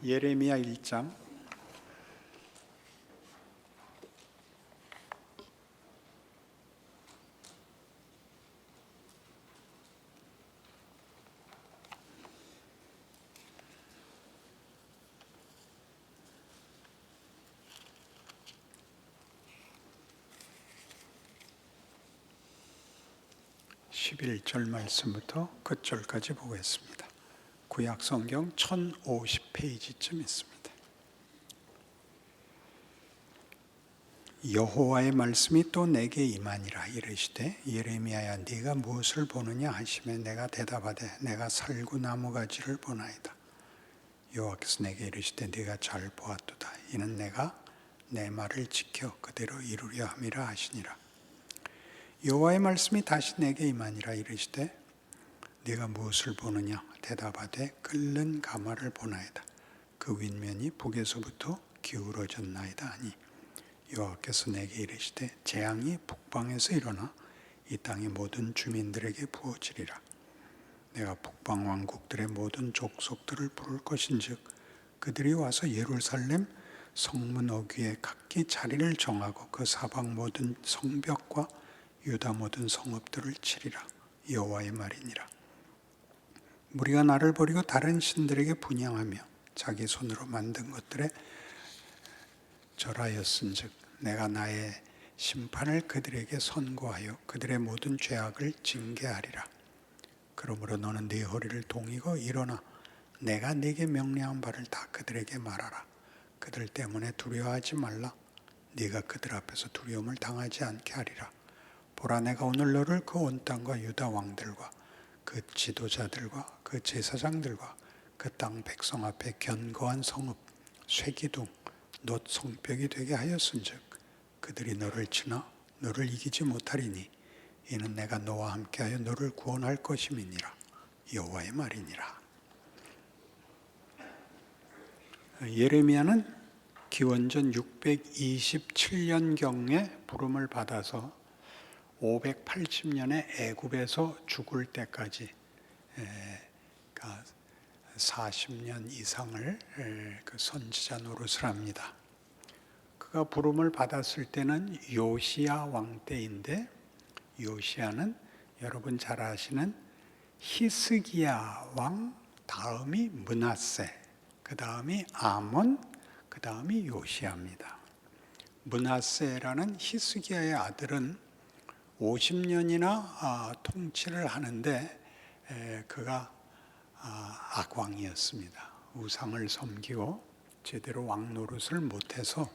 예레미야 1장 11절 말씀부터 끝절까지 보겠습니다. 구약 성경 1050페이지쯤 있습니다. 여호와의 말씀이 또 내게 임하니라. 이르시되 예레미야야 네가 무엇을 보느냐 하시매 내가 대답하되 내가 살구나무 가지를 보나이다. 여호와께서 내게 이르시되 네가 잘 보았도다. 이는 내가 내 말을 지켜 그대로 이루려 함이라 하시니라. 여호와의 말씀이 다시 내게 임하니라. 이르시되 네가 무엇을 보느냐 대답하되 끓는 가마를 보나이다. 그 윗면이 북에서부터 기울어졌나이다 하니 여호와께서 내게 이르시되 재앙이 북방에서 일어나 이 땅의 모든 주민들에게 부어지리라. 내가 북방 왕국들의 모든 족속들을 부를 것인즉 그들이 와서 예루살렘 성문 어귀에 각기 자리를 정하고 그 사방 모든 성벽과 유다 모든 성읍들을 치리라. 여호와의 말이니라. 무리가 나를 버리고 다른 신들에게 분향하며 자기 손으로 만든 것들에 절하였은즉 내가 나의 심판을 그들에게 선고하여 그들의 모든 죄악을 징계하리라. 그러므로 너는 네 허리를 동이고 일어나 내가 네게 명령한 바를 다 그들에게 말하라. 그들 때문에 두려워하지 말라. 네가 그들 앞에서 두려움을 당하지 않게 하리라. 보라, 내가 오늘 너를 그 온 땅과 유다 왕들과 그 지도자들과 그 제사장들과 그 땅 백성 앞에 견고한 성읍 쇠기둥 놋 성벽이 되게 하였은즉 그들이 너를 치나 너를 이기지 못하리니 이는 내가 너와 함께하여 너를 구원할 것임이니라. 여호와의 말이니라. 예레미야는 기원전 627년경에 부름을 받아서 580년에 애굽에서 죽을 때까지 40년 이상을 그 선지자 노릇을 합니다. 그가 부름을 받았을 때는 요시야 왕 때인데 요시야는 여러분 잘 아시는 히스기야 왕 다음이 므낫세, 그 다음이 아몬, 그 다음이 요시야입니다. 므낫세라는 히스기야의 아들은 50년이나 통치를 하는데 그가 악왕이었습니다. 우상을 섬기고 제대로 왕 노릇을 못해서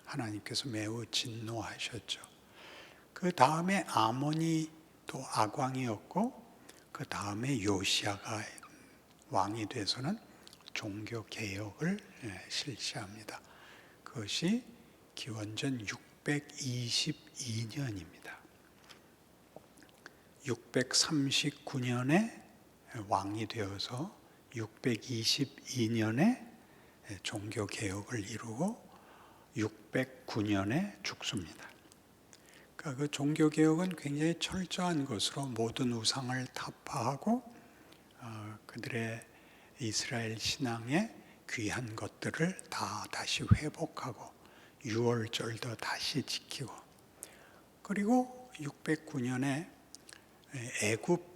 하나님께서 매우 진노하셨죠. 그 다음에 아몬이 또 악왕이었고 그 다음에 요시야가 왕이 돼서는 종교개혁을 실시합니다. 그것이 기원전 622년입니다. 639년에 왕이 되어서 622년에 종교개혁을 이루고 609년에 죽습니다. 그러니까 그 종교개혁은 굉장히 철저한 것으로 모든 우상을 타파하고 그들의 이스라엘 신앙의 귀한 것들을 다시 회복하고 유월절도 다시 지키고 그리고 609년에 애굽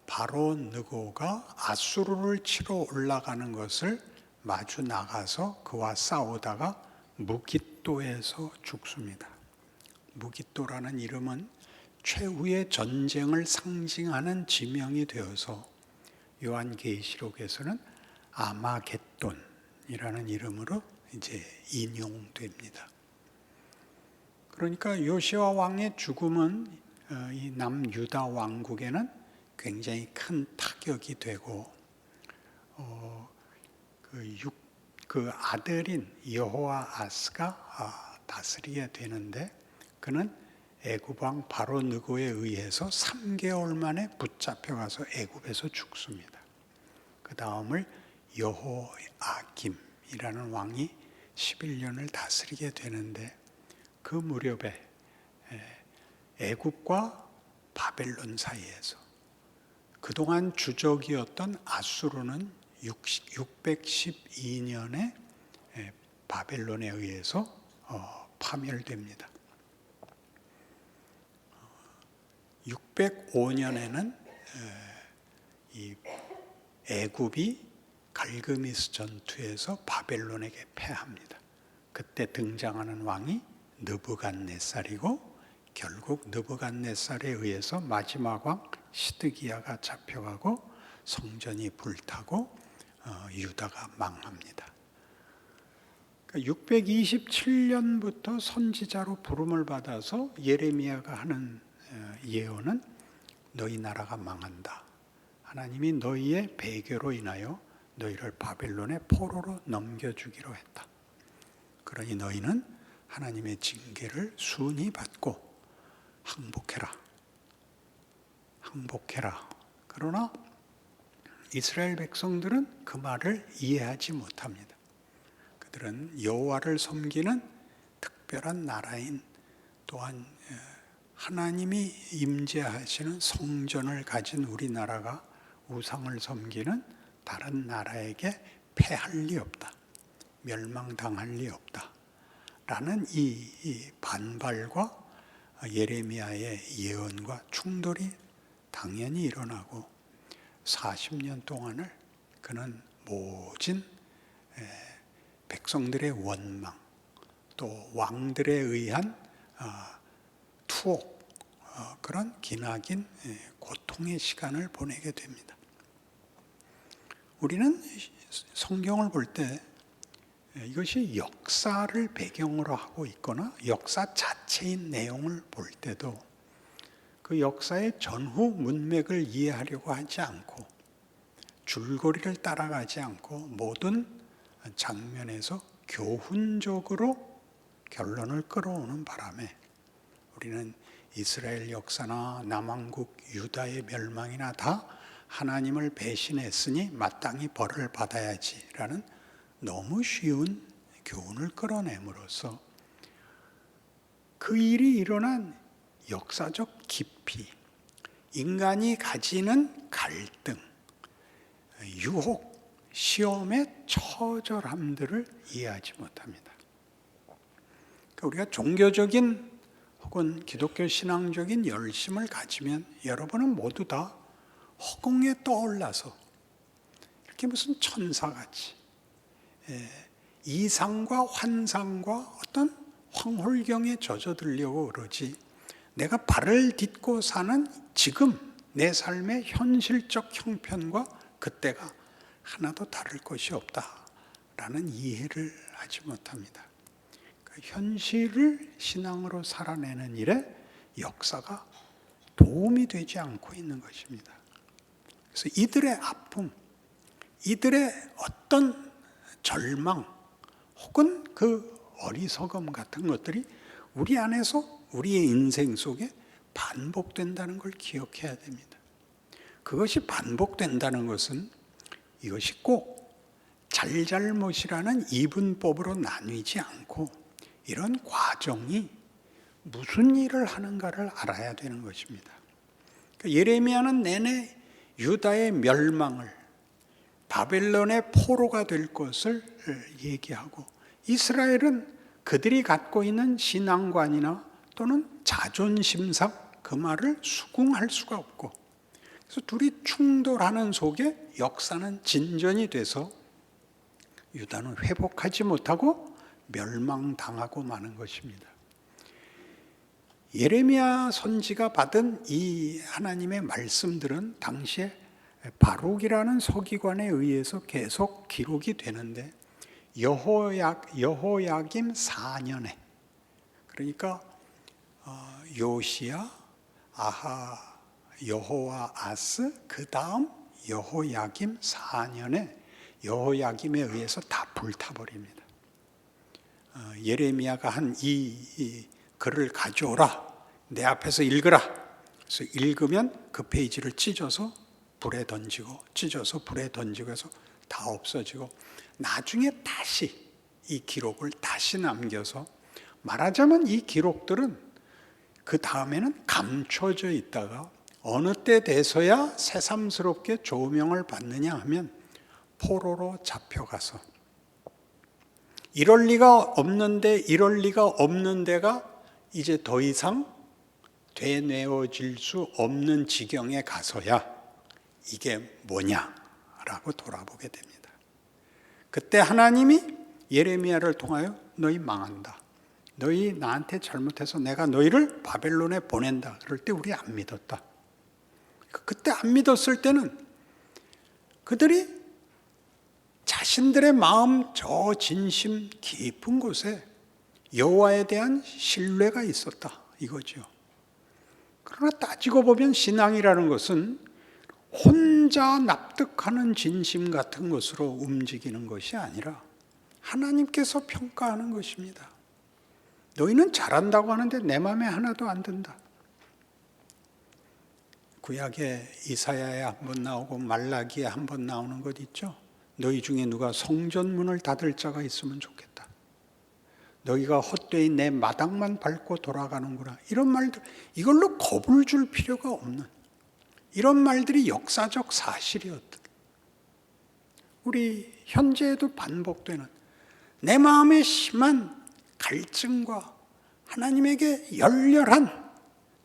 바로 느고가 아수르를 치러 올라가는 것을 마주 나가서 그와 싸우다가 무깃도에서 죽습니다. 무깃도라는 이름은 최후의 전쟁을 상징하는 지명이 되어서 요한계시록에서는 아마겟돈이라는 이름으로 이제 인용됩니다. 그러니까 요시야 왕의 죽음은 이 남유다 왕국에는 굉장히 큰 타격이 되고 그 아들인 여호아하스가 다스리게 되는데 그는 애굽 왕 바로 느고에 의해서 3개월 만에 붙잡혀가서 애굽에서 죽습니다. 그 다음을 여호아김이라는 왕이 11년을 다스리게 되는데 그 무렵에 애굽과 바벨론 사이에서 그동안 주적이었던 아수르는 612년에 바벨론에 의해서 파멸됩니다. 605년에는 이 애굽이 갈그미스 전투에서 바벨론에게 패합니다. 그때 등장하는 왕이 느부갓네살이고 결국 느부갓네살에 의해서 마지막 왕 시드기야가 잡혀가고 성전이 불타고 유다가 망합니다. 627년부터 선지자로 부름을 받아서 예레미야가 하는 예언은 너희 나라가 망한다. 하나님이 너희의 배교로 인하여 너희를 바벨론의 포로로 넘겨주기로 했다. 그러니 너희는 하나님의 징계를 순히 받고 항복해라. 항복해라. 그러나 이스라엘 백성들은 그 말을 이해하지 못합니다. 그들은 여호와를 섬기는 특별한 나라인 또한 하나님이 임재하시는 성전을 가진 우리나라가 우상을 섬기는 다른 나라에게 패할 리 없다. 멸망당할 리 없다. 라는 이 반발과 예레미야의 예언과 충돌이 당연히 일어나고 40년 동안을 그는 모진 백성들의 원망 또 왕들에 의한 투옥 그런 기나긴 고통의 시간을 보내게 됩니다. 우리는 성경을 볼 때 이것이 역사를 배경으로 하고 있거나 역사 자체인 내용을 볼 때도 그 역사의 전후 문맥을 이해하려고 하지 않고 줄거리를 따라가지 않고 모든 장면에서 교훈적으로 결론을 끌어오는 바람에 우리는 이스라엘 역사나 남왕국 유다의 멸망이나 다 하나님을 배신했으니 마땅히 벌을 받아야지라는 너무 쉬운 교훈을 끌어내므로써 그 일이 일어난 역사적 깊이, 인간이 가지는 갈등, 유혹, 시험의 처절함들을 이해하지 못합니다. 그러니까 우리가 종교적인 혹은 기독교 신앙적인 열심을 가지면 여러분은 모두 다 허공에 떠올라서 이렇게 무슨 천사같이 이상과 환상과 어떤 황홀경에 젖어들려고 그러지 내가 발을 딛고 사는 지금 내 삶의 현실적 형편과 그때가 하나도 다를 것이 없다라는 이해를 하지 못합니다. 그 현실을 신앙으로 살아내는 일에 역사가 도움이 되지 않고 있는 것입니다. 그래서 이들의 아픔, 이들의 어떤 절망 혹은 그 어리석음 같은 것들이 우리 안에서 우리의 인생 속에 반복된다는 걸 기억해야 됩니다. 그것이 반복된다는 것은 이것이 꼭 잘잘못이라는 이분법으로 나뉘지 않고 이런 과정이 무슨 일을 하는가를 알아야 되는 것입니다. 예레미야는 내내 유다의 멸망을 바벨론의 포로가 될 것을 얘기하고 이스라엘은 그들이 갖고 있는 신앙관이나 또는 자존심상 그 말을 수긍할 수가 없고 그래서 둘이 충돌하는 속에 역사는 진전이 돼서 유다는 회복하지 못하고 멸망당하고 마는 것입니다. 예레미야 선지가 받은 이 하나님의 말씀들은 당시에 바룩이라는 서기관에 의해서 계속 기록이 되는데 여호야김 4년에 그러니까 요시야, 아하, 여호와아스 그 다음 여호야김 4년에 여호야김에 의해서 다 불타버립니다. 예레미야가 한 이 글을 가져오라 내 앞에서 읽으라 그래서 읽으면 그 페이지를 찢어서 불에 던지고 해서 다 없어지고 나중에 다시 이 기록을 다시 남겨서 말하자면 이 기록들은 그 다음에는 감춰져 있다가 어느 때 돼서야 새삼스럽게 조명을 받느냐 하면 포로로 잡혀가서 이럴 리가 없는 데가 이제 더 이상 되뇌어질 수 없는 지경에 가서야 이게 뭐냐라고 돌아보게 됩니다. 그때 하나님이 예레미야를 통하여 너희 망한다. 너희 나한테 잘못해서 내가 너희를 바벨론에 보낸다. 그럴 때 우리 안 믿었다. 그때 안 믿었을 때는 그들이 자신들의 마음 저 진심 깊은 곳에 여호와에 대한 신뢰가 있었다 이거죠. 그러나 따지고 보면 신앙이라는 것은 혼자 납득하는 진심 같은 것으로 움직이는 것이 아니라 하나님께서 평가하는 것입니다. 너희는 잘한다고 하는데 내 마음에 하나도 안 든다. 구약에 이사야에 한번 나오고 말라기에 한번 나오는 것 있죠. 너희 중에 누가 성전문을 닫을 자가 있으면 좋겠다. 너희가 헛되이 내 마당만 밟고 돌아가는구나. 이런 말들, 이걸로 겁을 줄 필요가 없는 이런 말들이 역사적 사실이었다. 우리 현재에도 반복되는 내 마음에 심한 갈증과 하나님에게 열렬한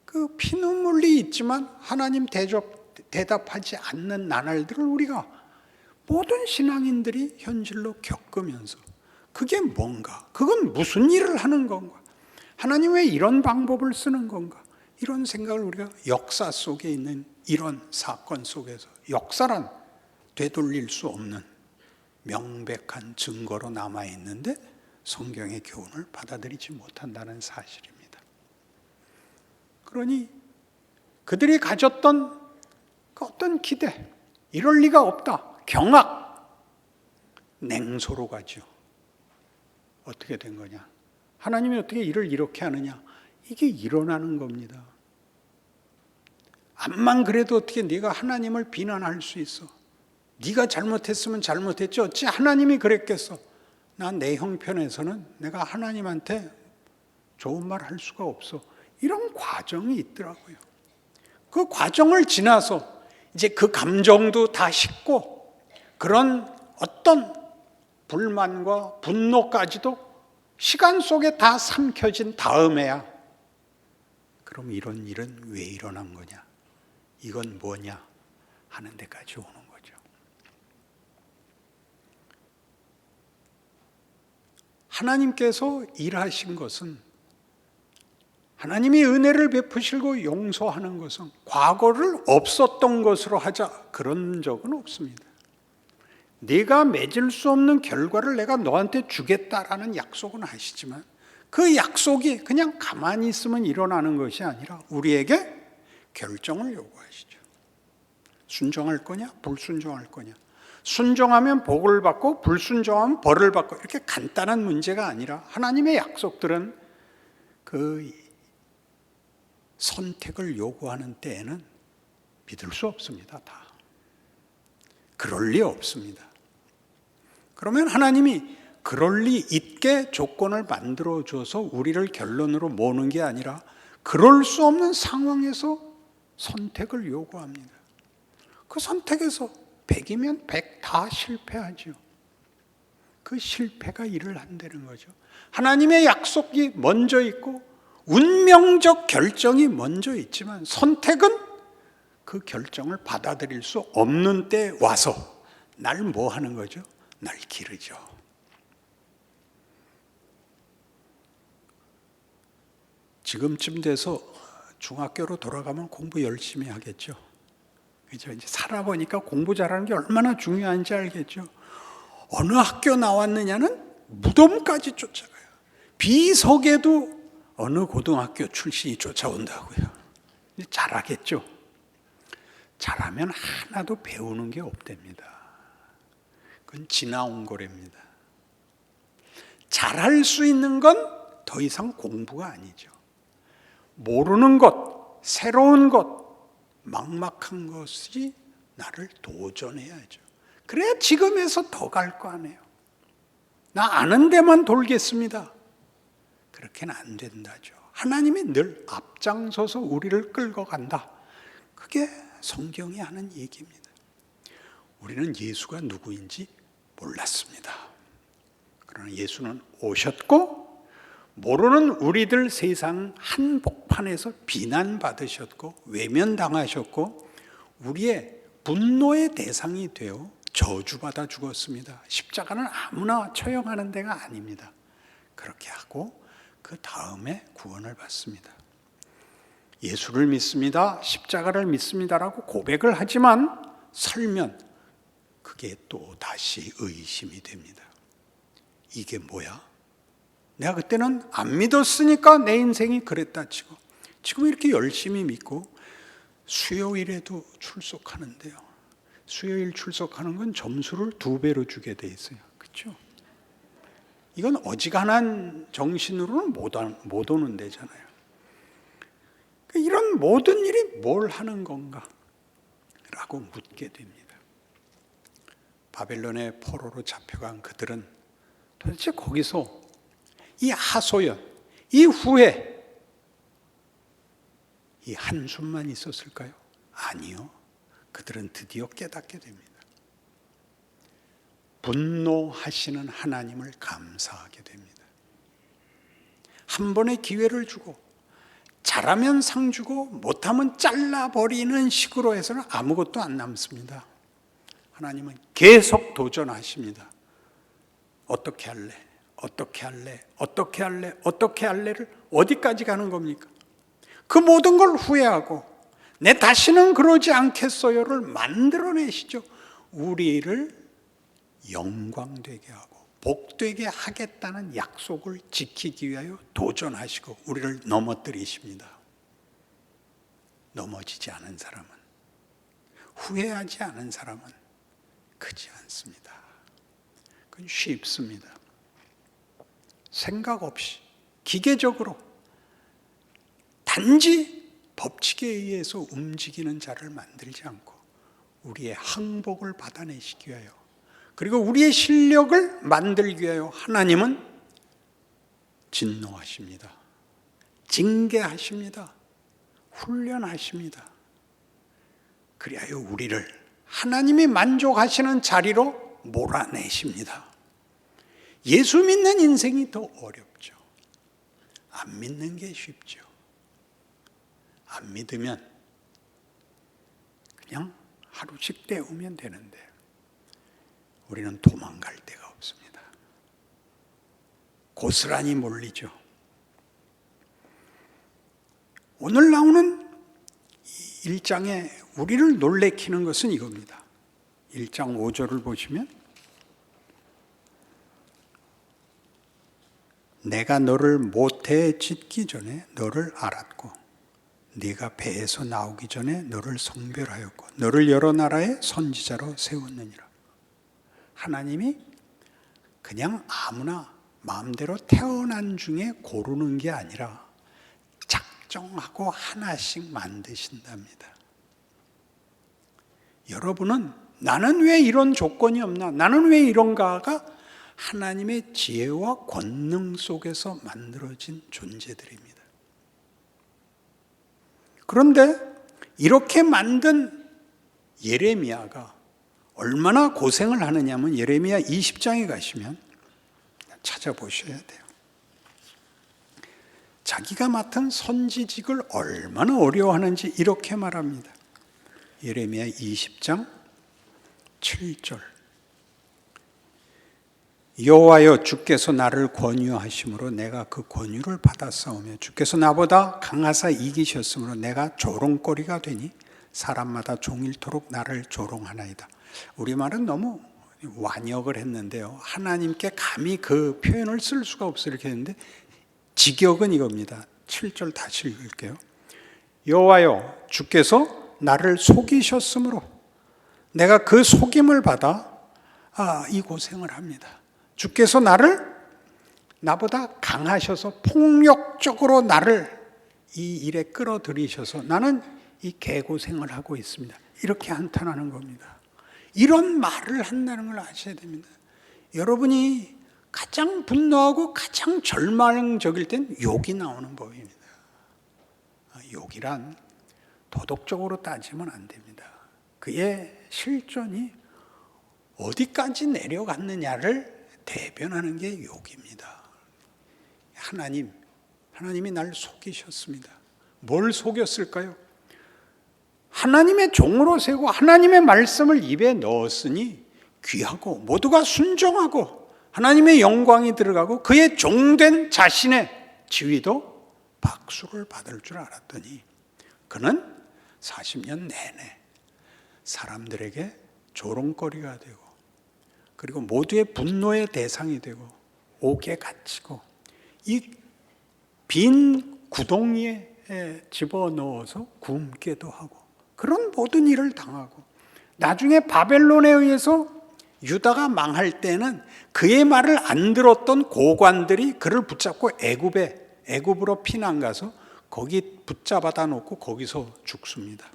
그 피눈물이 있지만 하나님 대답하지 않는 나날들을 우리가 모든 신앙인들이 현실로 겪으면서 그게 뭔가? 그건 무슨 일을 하는 건가? 하나님 왜 이런 방법을 쓰는 건가? 이런 생각을 우리가 역사 속에 있는 이런 사건 속에서 역사란 되돌릴 수 없는 명백한 증거로 남아있는데 성경의 교훈을 받아들이지 못한다는 사실입니다. 그러니 그들이 가졌던 그 어떤 기대, 이럴 리가 없다. 경악, 냉소로 가죠. 어떻게 된 거냐? 하나님이 어떻게 일을 이렇게 하느냐? 이게 일어나는 겁니다. 암만 그래도 어떻게 네가 하나님을 비난할 수 있어? 네가 잘못했으면 잘못했지 어찌 하나님이 그랬겠어? 난 내 형편에서는 내가 하나님한테 좋은 말 할 수가 없어. 이런 과정이 있더라고요. 그 과정을 지나서 이제 그 감정도 다 식고 그런 어떤 불만과 분노까지도 시간 속에 다 삼켜진 다음에야 그럼 이런 일은 왜 일어난 거냐? 이건 뭐냐? 하는 데까지 오는 거죠. 하나님께서 일하신 것은 하나님이 은혜를 베푸시고 용서하는 것은 과거를 없었던 것으로 하자 그런 적은 없습니다. 네가 맺을 수 없는 결과를 내가 너한테 주겠다라는 약속은 하시지만 그 약속이 그냥 가만히 있으면 일어나는 것이 아니라 우리에게 결정을 요구하시죠. 순종할 거냐? 불순종할 거냐? 순종하면 복을 받고 불순종하면 벌을 받고 이렇게 간단한 문제가 아니라 하나님의 약속들은 그 선택을 요구하는 때에는 믿을 수 없습니다. 다. 그럴 리 없습니다. 그러면 하나님이 그럴 리 있게 조건을 만들어 줘서 우리를 결론으로 모는 게 아니라 그럴 수 없는 상황에서 선택을 요구합니다. 그 선택에서 100이면 100 다 실패하죠. 그 실패가 일을 한다는 거죠. 하나님의 약속이 먼저 있고 운명적 결정이 먼저 있지만 선택은 그 결정을 받아들일 수 없는 때 와서 날 뭐 하는 거죠? 날 기르죠. 지금쯤 돼서 중학교로 돌아가면 공부 열심히 하겠죠. 그죠? 이제 살아보니까 공부 잘하는 게 얼마나 중요한지 알겠죠. 어느 학교 나왔느냐는 무덤까지 쫓아가요. 비석에도 어느 고등학교 출신이 쫓아온다고요. 잘하겠죠. 잘하면 하나도 배우는 게 없답니다. 그건 지나온 거랍니다. 잘할 수 있는 건 더 이상 공부가 아니죠. 모르는 것, 새로운 것, 막막한 것이 나를 도전해야죠. 그래야 지금에서 더 갈 거 아니에요. 나 아는 데만 돌겠습니다. 그렇게는 안 된다죠. 하나님이 늘 앞장서서 우리를 끌고 간다. 그게 성경이 하는 얘기입니다. 우리는 예수가 누구인지 몰랐습니다. 그러나 예수는 오셨고 모르는 우리들 세상 한복판에서 비난받으셨고 외면당하셨고 우리의 분노의 대상이 되어 저주받아 죽었습니다. 십자가는 아무나 처형하는 데가 아닙니다. 그렇게 하고 그 다음에 구원을 받습니다. 예수를 믿습니다. 십자가를 믿습니다라고 고백을 하지만 살면 그게 또 다시 의심이 됩니다. 이게 뭐야? 내가 그때는 안 믿었으니까 내 인생이 그랬다 치고 지금 이렇게 열심히 믿고 수요일에도 출석하는데요. 수요일 출석하는 건 점수를 2배로 주게 돼 있어요. 그렇죠? 이건 어지간한 정신으로는 못 오는 데잖아요. 이런 모든 일이 뭘 하는 건가? 라고 묻게 됩니다. 바벨론의 포로로 잡혀간 그들은 도대체 거기서 이 하소연, 이 후회, 이 한숨만 있었을까요? 아니요. 그들은 드디어 깨닫게 됩니다. 분노하시는 하나님을 감사하게 됩니다. 한 번의 기회를 주고 잘하면 상 주고 못하면 잘라버리는 식으로 해서는 아무것도 안 남습니다. 하나님은 계속 도전하십니다. 어떻게 할래? 어떻게 할래? 어떻게 할래? 어떻게 할래를 어디까지 가는 겁니까? 그 모든 걸 후회하고 내 다시는 그러지 않겠어요를 만들어내시죠. 우리를 영광되게 하고 복되게 하겠다는 약속을 지키기 위하여 도전하시고 우리를 넘어뜨리십니다. 넘어지지 않은 사람은, 후회하지 않은 사람은 크지 않습니다. 그건 쉽습니다. 생각 없이 기계적으로 단지 법칙에 의해서 움직이는 자를 만들지 않고 우리의 항복을 받아내시기 위하여 그리고 우리의 실력을 만들기 위하여 하나님은 진노하십니다. 징계하십니다. 훈련하십니다. 그리하여 우리를 하나님이 만족하시는 자리로 몰아내십니다. 예수 믿는 인생이 더 어렵죠. 안 믿는 게 쉽죠. 안 믿으면 그냥 하루씩 때우면 되는데 우리는 도망갈 데가 없습니다. 고스란히 몰리죠. 오늘 나오는 1장에 우리를 놀래키는 것은 이겁니다. 1장 5절을 보시면 내가 너를 모태에 짓기 전에 너를 알았고 네가 배에서 나오기 전에 너를 성별하였고 너를 여러 나라의 선지자로 세웠느니라. 하나님이 그냥 아무나 마음대로 태어난 중에 고르는 게 아니라 작정하고 하나씩 만드신답니다. 여러분은 나는 왜 이런 조건이 없나? 나는 왜 이런가가 하나님의 지혜와 권능 속에서 만들어진 존재들입니다. 그런데 이렇게 만든 예레미야가 얼마나 고생을 하느냐면 예레미야 20장에 가시면 찾아보셔야 돼요. 자기가 맡은 선지직을 얼마나 어려워하는지 이렇게 말합니다. 예레미야 20장 7절 여호와여 주께서 나를 권유하심으로 내가 그 권유를 받았사오며 주께서 나보다 강하사 이기셨으므로 내가 조롱거리가 되니 사람마다 종일토록 나를 조롱하나이다. 우리말은 너무 완역을 했는데요. 하나님께 감히 그 표현을 쓸 수가 없어 이렇게 했는데 직역은 이겁니다. 7절 다시 읽을게요. 여호와여 주께서 나를 속이셨으므로 내가 그 속임을 받아 이 고생을 합니다. 주께서 나보다 강하셔서 폭력적으로 나를 이 일에 끌어들이셔서 나는 이 개고생을 하고 있습니다. 이렇게 한탄하는 겁니다. 이런 말을 한다는 걸 아셔야 됩니다. 여러분이 가장 분노하고 가장 절망적일 땐 욕이 나오는 법입니다. 욕이란 도덕적으로 따지면 안 됩니다. 그의 실존이 어디까지 내려갔느냐를 대변하는 게 욕입니다. 하나님이 날 속이셨습니다. 뭘 속였을까요? 하나님의 종으로 세고 하나님의 말씀을 입에 넣었으니 귀하고 모두가 순종하고 하나님의 영광이 들어가고 그의 종된 자신의 지위도 박수를 받을 줄 알았더니 그는 40년 내내 사람들에게 조롱거리가 되고 그리고 모두의 분노의 대상이 되고 옥에 갇히고 이 빈 구덩이에 집어넣어서 굶기도 하고 그런 모든 일을 당하고 나중에 바벨론에 의해서 유다가 망할 때는 그의 말을 안 들었던 고관들이 그를 붙잡고 애굽으로 피난 가서 거기 붙잡아다 놓고 거기서 죽습니다.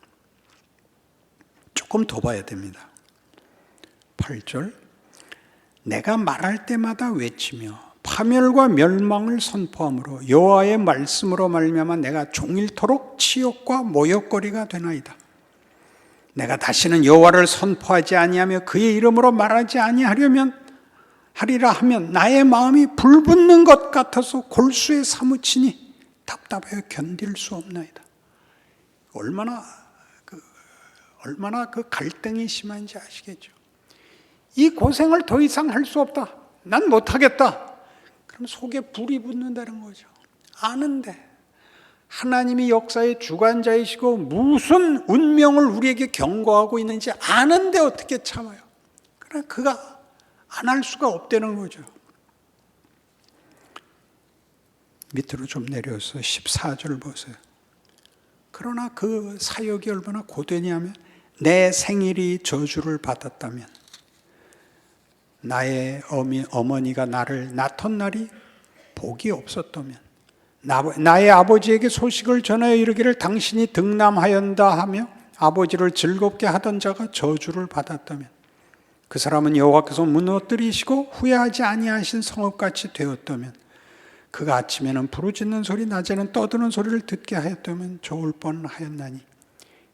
조금 더 봐야 됩니다. 8절 내가 말할 때마다 외치며 파멸과 멸망을 선포함으로 여호와의 말씀으로 말미암아 내가 종일토록 치욕과 모욕거리가 되나이다. 내가 다시는 여호와를 선포하지 아니하며 그의 이름으로 말하지 하리라 하면 나의 마음이 불붙는 것 같아서 골수에 사무치니 답답하여 견딜 수 없나이다. 얼마나 그 갈등이 심한지 아시겠죠? 이 고생을 더 이상 할 수 없다. 난 못하겠다. 그럼 속에 불이 붙는다는 거죠. 아는데 하나님이 역사의 주관자이시고 무슨 운명을 우리에게 경고하고 있는지 아는데 어떻게 참아요? 그러나 그가 안 할 수가 없다는 거죠. 밑으로 좀 내려서 14절 보세요. 그러나 그 사역이 얼마나 고되냐면 내 생일이 저주를 받았다면 나의 어머니가 나를 낳던 날이 복이 없었다면 나의 아버지에게 소식을 전하여 이르기를 당신이 등남하였다 하며 아버지를 즐겁게 하던 자가 저주를 받았다면 그 사람은 여호와께서 무너뜨리시고 후회하지 아니하신 성읍같이 되었다면 그가 아침에는 부르짖는 소리 낮에는 떠드는 소리를 듣게 하였다면 좋을 뻔하였나니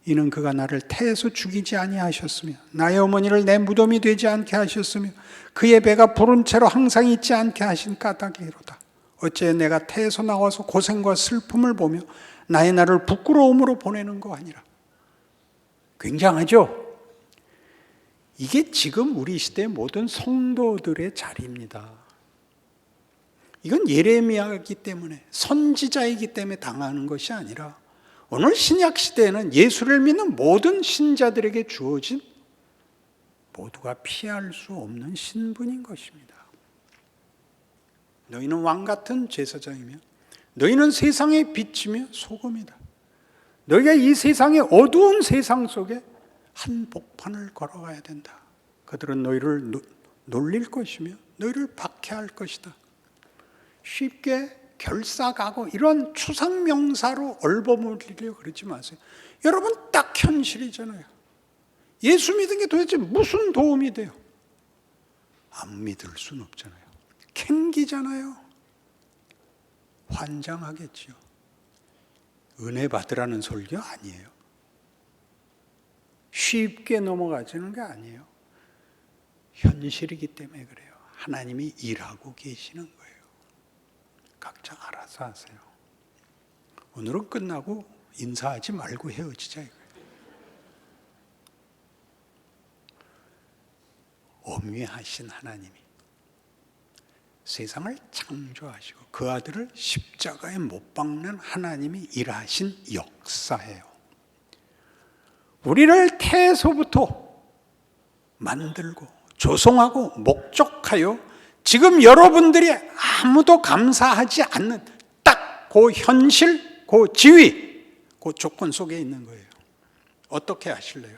이는 그가 나를 태에서 죽이지 아니하셨으며 나의 어머니를 내 무덤이 되지 않게 하셨으며 그의 배가 부른 채로 항상 있지 않게 하신 까닭이로다. 어째 내가 태에서 나와서 고생과 슬픔을 보며 나의 날을 부끄러움으로 보내는 거 아니라. 굉장하죠? 이게 지금 우리 시대의 모든 성도들의 자리입니다. 이건 예레미야이기 때문에 선지자이기 때문에 당하는 것이 아니라 오늘 신약 시대에는 예수를 믿는 모든 신자들에게 주어진 모두가 피할 수 없는 신분인 것입니다. 너희는 왕 같은 제사장이며 너희는 세상의 빛이며 소금이다. 너희가 이 세상의 어두운 세상 속에 한 복판을 걸어가야 된다. 그들은 너희를 놀릴 것이며 너희를 박해할 것이다. 쉽게 결사가고 이런 추상명사로 얼버무리려고 그러지 마세요. 여러분 딱 현실이잖아요. 예수 믿은 게 도대체 무슨 도움이 돼요? 안 믿을 수는 없잖아요. 캥기잖아요. 환장하겠지요. 은혜 받으라는 설교 아니에요. 쉽게 넘어가지는 게 아니에요. 현실이기 때문에 그래요. 하나님이 일하고 계시는 거예요. 각자 알아서 하세요. 오늘은 끝나고 인사하지 말고 헤어지자 이거예요. 엄위하신 하나님이 세상을 창조하시고 그 아들을 십자가에 못 박는 하나님이 일하신 역사예요. 우리를 태에서부터 만들고 조성하고 목적하여 지금 여러분들이 아무도 감사하지 않는 딱 그 현실, 그 지위, 그 조건 속에 있는 거예요. 어떻게 하실래요?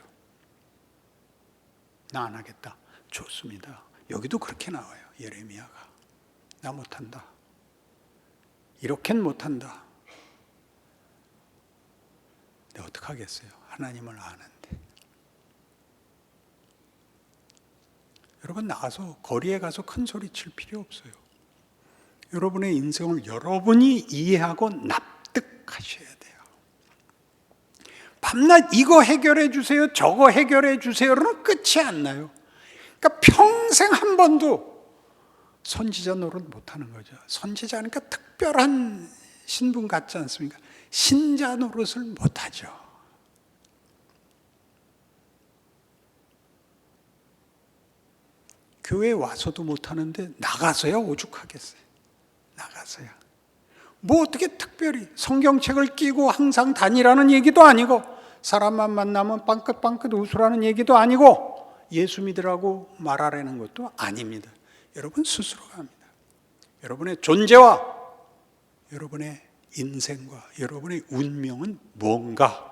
나 안 하겠다. 좋습니다. 여기도 그렇게 나와요. 예레미야가. 나 못한다. 이렇게는 못한다. 근데 어떡하겠어요? 하나님을 아는데. 여러분 나가서 거리에 가서 큰 소리 칠 필요 없어요. 여러분의 인생을 여러분이 이해하고 납득하셔야 돼요. 밤낮 이거 해결해 주세요, 저거 해결해 주세요는 끝이 안 나요. 그러니까 평생 한 번도 선지자 노릇 못하는 거죠. 선지자니까 특별한 신분 같지 않습니까? 신자 노릇을 못하죠. 교회에 와서도 못하는데 나가서야 오죽하겠어요. 나가서야. 뭐 어떻게 특별히 성경책을 끼고 항상 다니라는 얘기도 아니고 사람만 만나면 빵긋빵긋 웃으라는 얘기도 아니고 예수 믿으라고 말하라는 것도 아닙니다. 여러분 스스로가 합니다. 여러분의 존재와 여러분의 인생과 여러분의 운명은 뭔가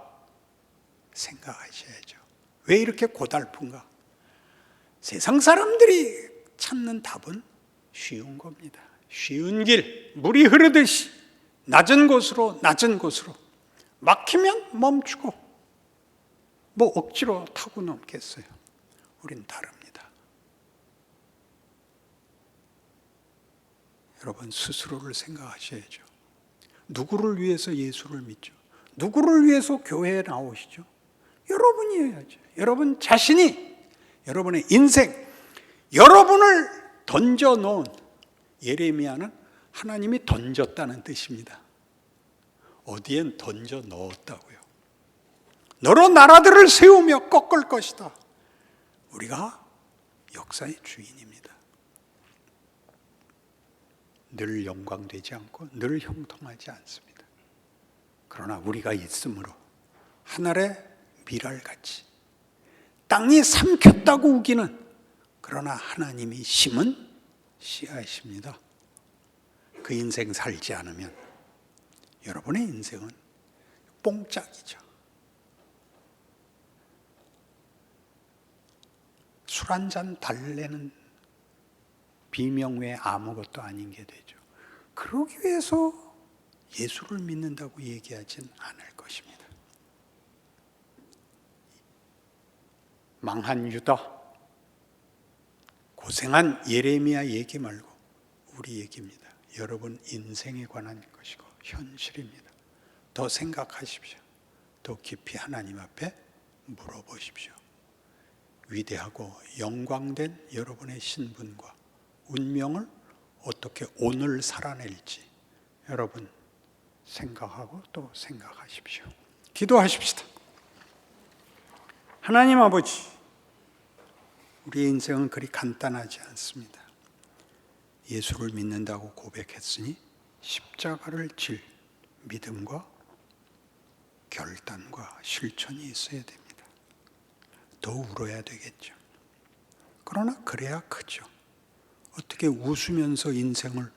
생각하셔야죠. 왜 이렇게 고달픈가? 세상 사람들이 찾는 답은 쉬운 겁니다. 쉬운 길, 물이 흐르듯이 낮은 곳으로 막히면 멈추고 뭐 억지로 타고 넘겠어요. 우린 다릅니다. 여러분 스스로를 생각하셔야죠. 누구를 위해서 예수를 믿죠? 누구를 위해서 교회에 나오시죠? 여러분이어야죠. 여러분 자신이 여러분의 인생, 여러분을 던져놓은 예레미야는 하나님이 던졌다는 뜻입니다. 어디엔 던져 넣었다고요. 너로 나라들을 세우며 꺾을 것이다. 우리가 역사의 주인입니다. 늘 영광되지 않고 늘 형통하지 않습니다. 그러나 우리가 있으므로 하늘의 밀알같이 땅이 삼켰다고 우기는 그러나 하나님이 심은 씨앗입니다. 그 인생 살지 않으면 여러분의 인생은 뽕짝이죠. 술 한 잔 달래는 비명 외에 아무것도 아닌 게 되죠. 그러기 위해서 예수를 믿는다고 얘기하진 않을 것입니다. 망한 유다, 고생한 예레미야 얘기 말고 우리 얘기입니다. 여러분 인생에 관한 것이고 현실입니다. 더 생각하십시오. 더 깊이 하나님 앞에 물어보십시오. 위대하고 영광된 여러분의 신분과 운명을 어떻게 오늘 살아낼지 여러분 생각하고 또 생각하십시오. 기도하십시다. 하나님 아버지, 우리의 인생은 그리 간단하지 않습니다. 예수를 믿는다고 고백했으니 십자가를 질 믿음과 결단과 실천이 있어야 됩니다. 더 울어야 되겠죠. 그러나 그래야 크죠. 어떻게 웃으면서 인생을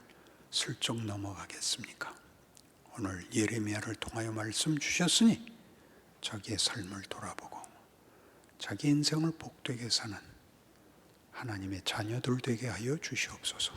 슬쩍 넘어가겠습니까? 오늘 예레미야를 통하여 말씀 주셨으니 자기의 삶을 돌아보고 자기 인생을 복되게 사는 하나님의 자녀들 되게 하여 주시옵소서.